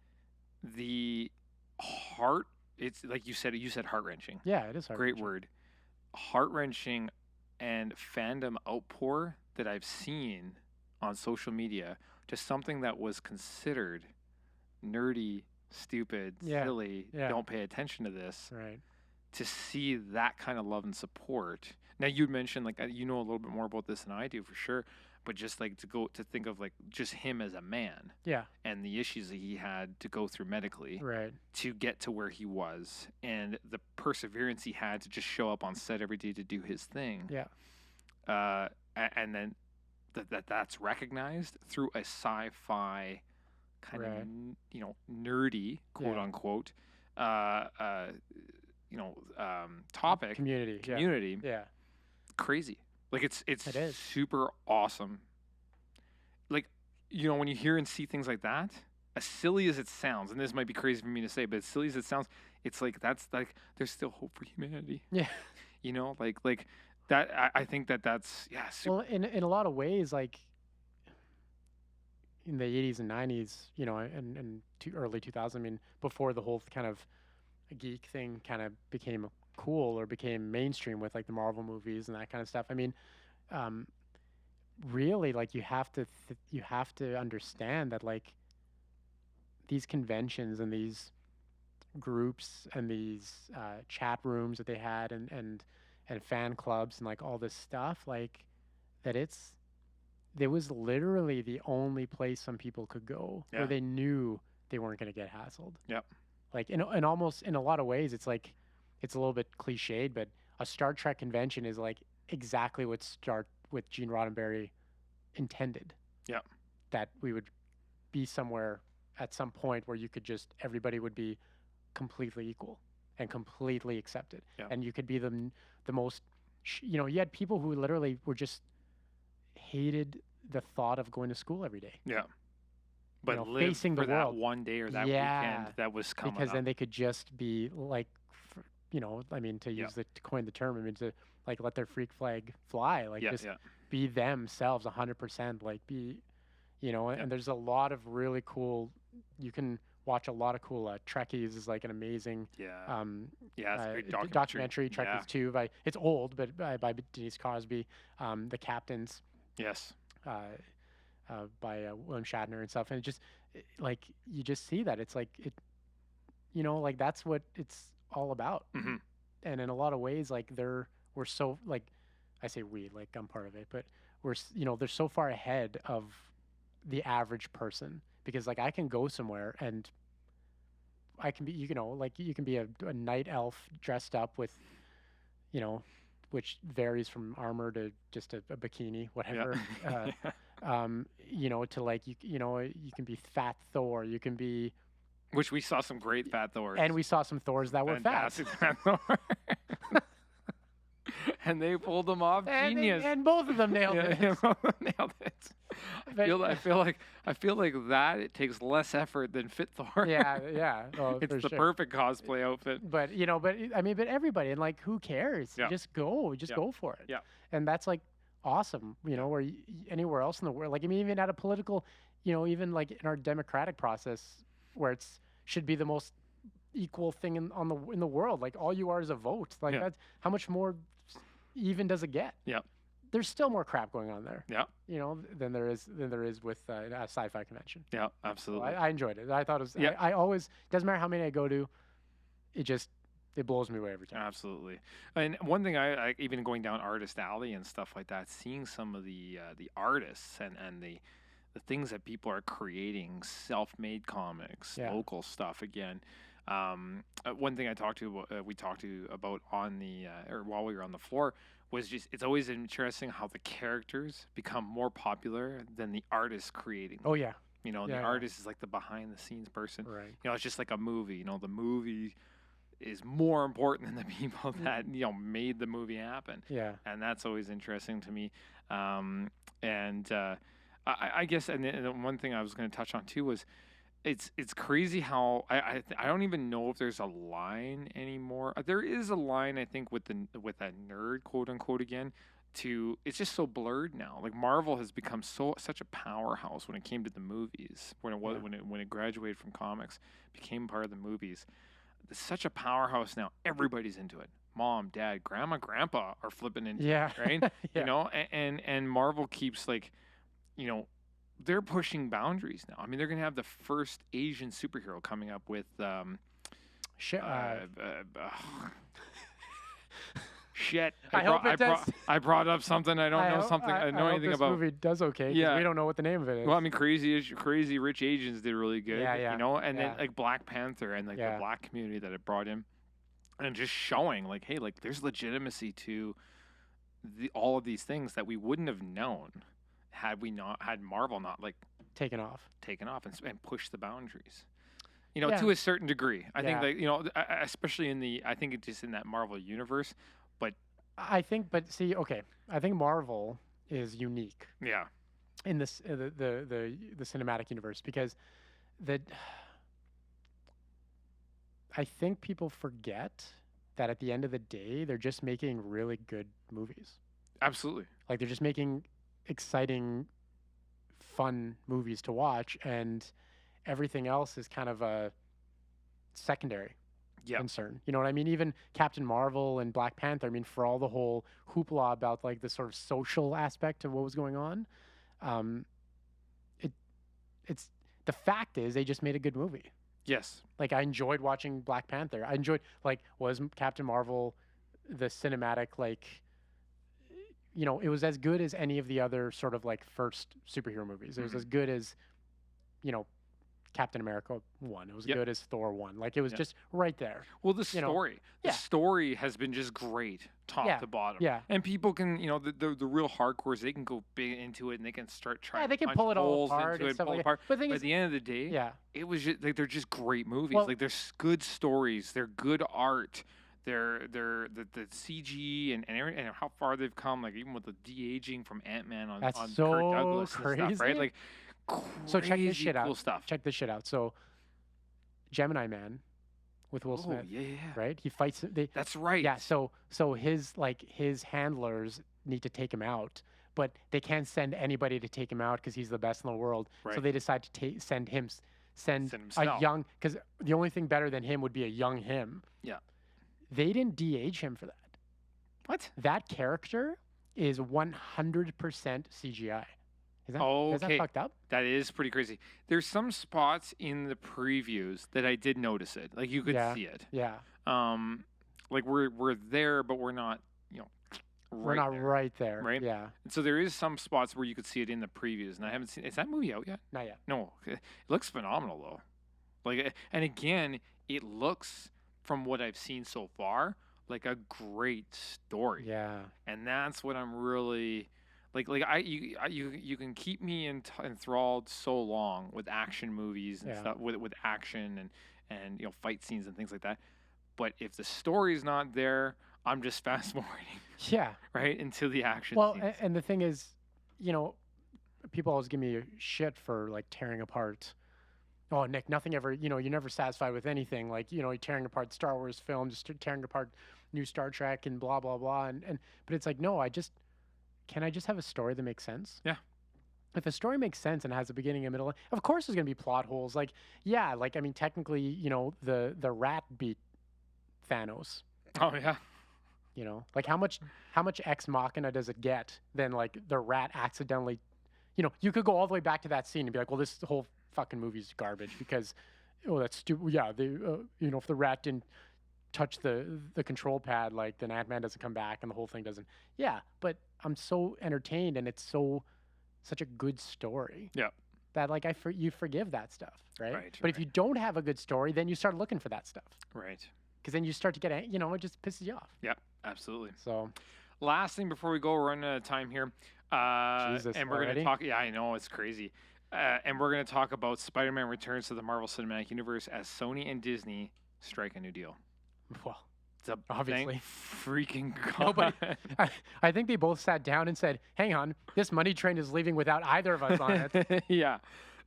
the heart. It's like you said. You said heart wrenching. Yeah, it is hard. Great word. Heart wrenching and fandom outpour that I've seen on social media to something that was considered nerdy, stupid, Yeah. silly, Yeah. don't pay attention to this, Right. to see that kind of love and support. Now you'd mentioned like you know a little bit more about this than I do for sure, but just like to think of like just him as a man Yeah. and the issues that he had to go through medically Right. to get to where he was and the perseverance he had to just show up on set every day to do his thing. Yeah. And then that's recognized through a sci-fi kind Right. of nerdy quote Yeah. unquote topic Community. Yeah. crazy. Like it's It is. super awesome. Like when you hear and see things like that, as silly as it sounds, and this might be crazy for me to say, but as silly as it sounds, it's like that's like there's still hope for humanity. Yeah. Like that. I think that's super. Well, in a lot of ways, like in the 80s and 90s, and early 2000s, I mean, before the whole kind of geek thing kind of became cool or became mainstream with like the Marvel movies and that kind of stuff. I mean, really, like you have to understand that like these conventions and these groups and these chat rooms that they had and fan clubs and like all this stuff like that there was literally the only place some people could go Yeah. where they knew they weren't going to get hassled. Yep. Like in almost in a lot of ways it's like it's a little bit cliched, but a Star Trek convention is like exactly what Gene Roddenberry intended. Yep. That we would be somewhere at some point where everybody would be completely equal and completely accepted. Yeah. And you could be the most, you had people who literally were just hated the thought of going to school every day. Yeah. But live facing for the that world. one day or that Yeah, weekend that was coming because up. then they could just be like I mean, to Yeah. to coin the term, I mean, to like let their freak flag fly, like Yeah. just Yeah. be themselves 100%, like be, Yeah. and there's a lot of really cool, you can watch a lot of cool, Trekkies is like an amazing, Yeah. um, Yeah. It's a great documentary. documentary, Yeah. Trekkies 2, it's old, but by Denise Crosby, The Captains, Yes. uh, by William Shatner and stuff. And like, you just see that it's like, like that's what it's all about. Hmm. And in a lot of ways, like we're so like, I say we, like I'm part of it, but they're so far ahead of the average person, because like I can go somewhere and I can be, like you can be a night elf dressed up with, you know, which varies from armor to just a bikini, Yeah. whatever. To like you can be fat Thor, you can be, Which we saw some great fat Thors. and we saw some Thors that were fat. Fantastic fat Thor. And they pulled them off. Genius. And both of them nailed Yeah, it. nailed it. But- I feel like that it takes less effort than Fit Thor. yeah. Oh, It's for the sure. perfect cosplay outfit. But I mean, but everybody, and like, who cares? Yeah. Just Yeah. go for it. Yeah. And that's like awesome. Where anywhere else in the world, like I mean, even at a political, even like in our democratic process, where it's should be the most equal thing in the world. Like all you are is a vote. Like Yeah. that's how much more even does it get? Yeah. There's still more crap going on there. Yeah. Than there is with a sci-fi convention. Yeah, So absolutely. I enjoyed it. I thought it was. Yeah. I always, doesn't matter how many I go to, it blows me away every time. Absolutely. And one thing I even going down Artist Alley and stuff like that, seeing some of the artists and the things that people are creating, self-made comics, Yeah. local stuff again. One thing we talked to about on the or while we were on the floor was just it's always interesting how the characters become more popular than the artists creating them. Oh yeah. The yeah. artist is like the behind the scenes person. Right. It's just like a movie. The movie is more important than the people that made the movie happen. Yeah. And that's always interesting to me. I guess, and then one thing I was going to touch on too was, it's crazy how I don't even know if there's a line anymore. There is a line, I think, with that nerd, quote unquote, again. It's just so blurred now. Like Marvel has become such a powerhouse when it came to the movies. When it graduated from comics, became part of the movies. It's such a powerhouse now. Everybody's into it. Mom, dad, grandma, grandpa are flipping into Yeah. it, right? Yeah. And Marvel keeps they're pushing boundaries now. I mean, they're gonna have the first Asian superhero coming up with shit. I brought up something I don't know something I know anything about. This movie does okay. Yeah. We don't know what the name of it is. Well, I mean, Crazy Rich Asians did really good. Yeah. And then Yeah. like Black Panther and like the black community that it brought in, and just showing like, hey, like there's legitimacy to all of these things that we wouldn't have known had Marvel not like taken off and pushed the boundaries. Yeah. To a certain degree. I think Yeah. like especially I think it's just in that Marvel universe, but I think Marvel is unique yeah. in this the cinematic universe, because I think people forget that at the end of the day they're just making really good movies. Absolutely. Like they're just making exciting, fun movies to watch, and everything else is kind of a secondary concern. You know what I mean? Even Captain Marvel and Black Panther, I mean, for all the whole hoopla about like the sort of social aspect of what was going on, it's the fact is they just made a good movie. Yes. Like I enjoyed watching Black Panther. I enjoyed, like, was Captain Marvel the cinematic, like, it was as good as any of the other sort of like first superhero movies. It was as good as, Captain America 1. It was good as Thor 1. Like it was just right there. Well, the story has been just great top to bottom. Yeah. And people can, the real hardcores, they can go big into it and they can start trying they to can punch pull it all holes apart into and it, stuff pull like it apart. that. But At the end of the day, it was just like they're just great movies. Well, like there's good stories, they're good art. They're the CG and how far they've come, like even with the de-aging from Ant-Man on that's Kirk so Douglas crazy. and stuff, right? Like So check this shit cool out. stuff. Check this shit out. So Gemini Man with Will Oh, Smith, yeah, yeah. right? He fights. That's right. Yeah. So his handlers need to take him out, but they can't send anybody to take him out because he's the best in the world. So Right. they decide to send Send a himself. young, because the only thing better than him would be a young him. Yeah. They didn't de-age him for that. What? That character is 100% CGI. Is that Okay. fucked up? That is pretty crazy. There's some spots in the previews that I did notice it. Like you could Yeah. see it. Yeah. Like we're there, but we're not, We're not right there. right? Yeah. And so there is some spots where you could see it in the previews, and I haven't seen. Is that movie out yet? Not yet. No. It looks phenomenal though. Like, and again, it looks from what I've seen so far like a great story. Yeah. And that's what I'm really like. You can keep me enthralled so long with action movies and Yeah. stuff with action and fight scenes and things like that. But if the story's not there, I'm just fast forwarding Yeah. right into the action. Well, scenes. and the thing is, people always give me shit for like tearing apart. Oh, Nick, nothing ever, you're never satisfied with anything. Like, you're tearing apart Star Wars film, just tearing apart new Star Trek and blah, blah, blah. But it's like, no, can I just have a story that makes sense? Yeah. If a story makes sense and has a beginning, a middle, of course there's going to be plot holes. Like, yeah, like, I mean, technically, the rat beat Thanos. Oh yeah. Like how much Ex Machina does it get? Then like the rat accidentally, you could go all the way back to that scene and be like, well, this whole fucking movie's garbage because, that's stupid. Yeah, if the rat didn't touch the control pad, like then Ant-Man doesn't come back and the whole thing doesn't. Yeah, but I'm so entertained and it's such a good story. Yeah. That like you forgive that stuff, right? Right, But if you don't have a good story, then you start looking for that stuff. Right. Because then you start to get, it just pisses you off. Yep. Absolutely. So, last thing before we go, we're running out of time here. Jesus, and we're going already? to talk. Yeah, I know it's crazy. And we're going to talk about Spider-Man returns to the Marvel Cinematic Universe as Sony and Disney strike a new deal. well, It's a Obviously. thank freaking God. Nobody. I think they both sat down and said, "Hang on, this money train is leaving without either of us on it." Yeah,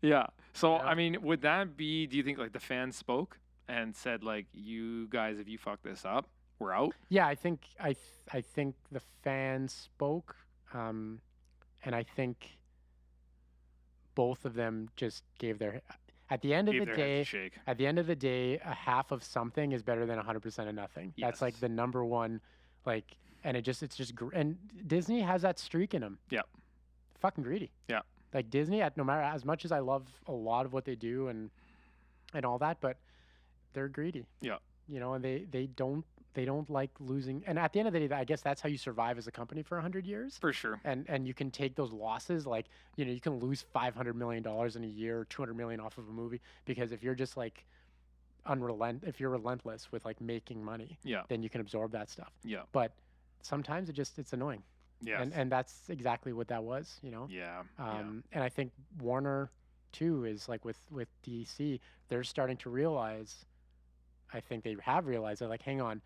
yeah. So Yeah. I mean, would that be? Do you think like the fans spoke and said like, "You guys, if you fuck this up, we're out"? Yeah, I think the fans spoke, and I think both of them just gave their. At the end of Gave the their heads a day, shake. at the end of the day, a half of something is better than 100% of nothing. That's like Yes. the number one, and it's just and Disney has that streak in them. Yep. Fucking greedy. Yeah. Like Disney, no matter as much as I love a lot of what they do and all that, but they're greedy. Yeah. And they don't like losing. And at the end of the day, I guess that's how you survive as a company for 100 years. For sure. And you can take those losses, like you can lose $500 million in a year, or $200 million off of a movie, because if you're just like if you're relentless with like making money, Yeah. then you can absorb that stuff. Yeah. But sometimes it's annoying. Yes. And that's exactly what that was. Yeah. And I think Warner too is like with DC, they're starting to realize. I think they have realized that, like, hang on,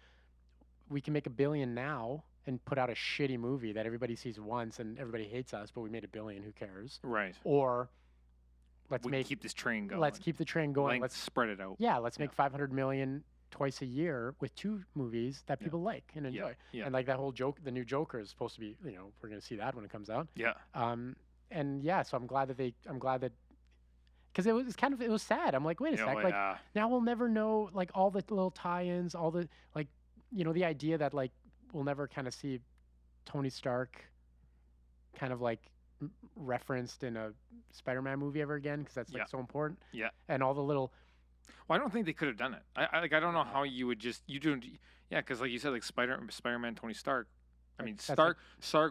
we can make $1 billion now and put out a shitty movie that everybody sees once and everybody hates us, but we made $1 billion. Who cares? Right. Or let's keep this train going. let's keep the train going. Let's spread it out. Let's make $500 million twice a year with 2 movies that people like and enjoy. Yeah. And like that whole the new Joker is supposed to be, we're gonna see that when it comes out. Yeah. And yeah, so I'm glad that. Because it was sad. I'm like, wait a sec. Like now we'll never know like all the little tie-ins, all the like, the idea that like we'll never kind of see Tony Stark kind of like referenced in a Spider-Man movie ever again because that's like so important. Yeah. And all the little. Well, I don't think they could have done it. I don't know how you would you do. Yeah, because like you said, like Spider-Man, Tony Stark. I mean, Stark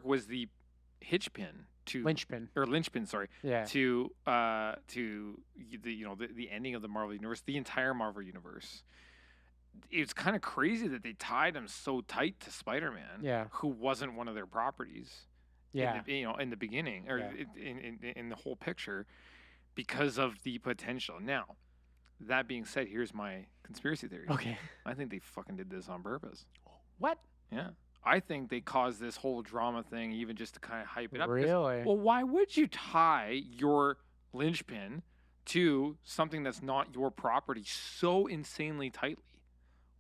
was the hitchpin to linchpin, sorry. Yeah. To the ending of the Marvel universe, the entire Marvel universe. It's kind of crazy that they tied him so tight to Spider-Man. Yeah. Who wasn't one of their properties. Yeah. In the beginning or in the whole picture, because of the potential. Now, that being said, here's my conspiracy theory. Okay. I think they fucking did this on purpose. What? Yeah. I think they caused this whole drama thing even just to kind of hype it up. Really? Well, why would you tie your linchpin to something that's not your property so insanely tightly?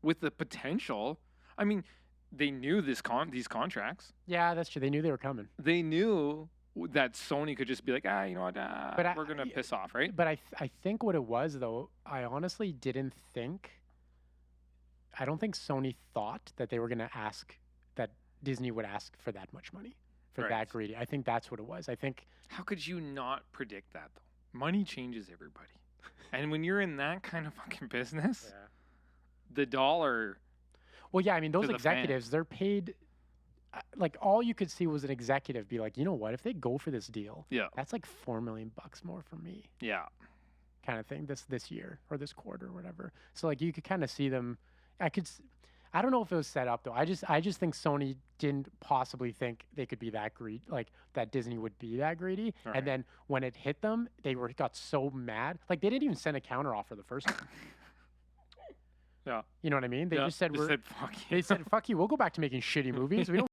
with the potential. I mean, they knew these contracts. Yeah, that's true. They knew they were coming. They knew that Sony could just be like, you know what, But we're gonna piss off, right? But I think what it was though, I honestly didn't think. I don't think Sony thought that they were gonna ask that Disney would ask for that much money, for Right. that greedy. I think that's what it was. I think. How could you not predict that though? Money changes everybody, and when you're in that kind of fucking business, the dollar. Well, yeah, I mean, those the executives, they're paid. Like all you could see was an executive be like, you know what? If they go for this deal, Yeah. that's like $4 million more for me, Yeah. kind of thing. This year or this quarter or whatever. So like you could kind of see them. I don't know if it was set up though. I just think Sony didn't possibly think they could be that greedy, like that Disney would be that greedy. Right. And then when it hit them, they got so mad. Like they didn't even send a counter offer the first time. Yeah. You know what I mean? They just said fuck you. They said fuck you. We'll go back to making shitty movies. We don't